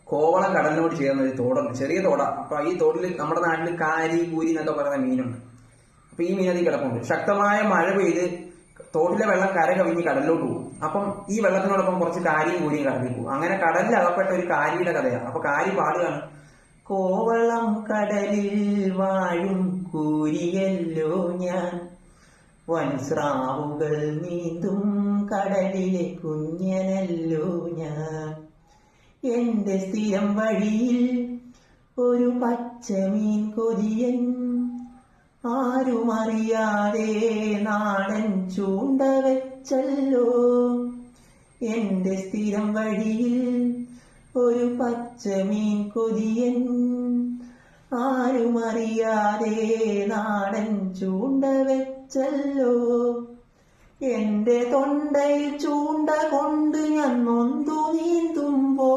കോവളം കടലിനോട് ചേർന്ന ഒരു തോടുണ്ട്, ചെറിയ തോടാ. അപ്പൊ ഈ തോട്ടിൽ നമ്മുടെ നാട്ടിൽ കാരി കൂരി എന്നൊക്കെ പറയുന്ന മീനുണ്ട്. അപ്പൊ ഈ മീൻ അതിൽ കിടപ്പുണ്ട്. ശക്തമായ മഴ പെയ്ത് തോട്ടിലെ വെള്ളം കര കവിഞ്ഞ് കടലിലോട്ട് പോകും. അപ്പം ഈ വെള്ളത്തിനോടൊപ്പം കുറച്ച് കാരിയും കൂരിയും കടലിൽ പോകും. അങ്ങനെ കടലിൽ അകപ്പെട്ട ഒരു കാരിയുടെ കഥയാണ്. അപ്പൊ കാരി പാടുകയാണ്: കോവളം കടലിൽ വാഴും കൂരിയല്ലോ ഞാൻ, വൻസ്രാവുകൾ നീന്തും കടലിലെ കുഞ്ഞനല്ലോ ഞാൻ. എന്റെ സ്ഥിരം വഴിയിൽ ഒരു പച്ചമീൻ കൊതിയൻ, ആരുമറിയാതെ നാടൻ ചൂണ്ട വെച്ചല്ലോ. എന്റെ സ്ഥിരം വഴിയിൽ ഒരു പച്ചമീൻ കൊതിയൻ, ആരുമറിയാതെ നാടൻ ചൂണ്ട വെച്ചല്ലോ. എന്റെ തൊണ്ടയിൽ ചൂണ്ട കൊണ്ട് ഞാൻ നൊന്തു നീന്തുമ്പോ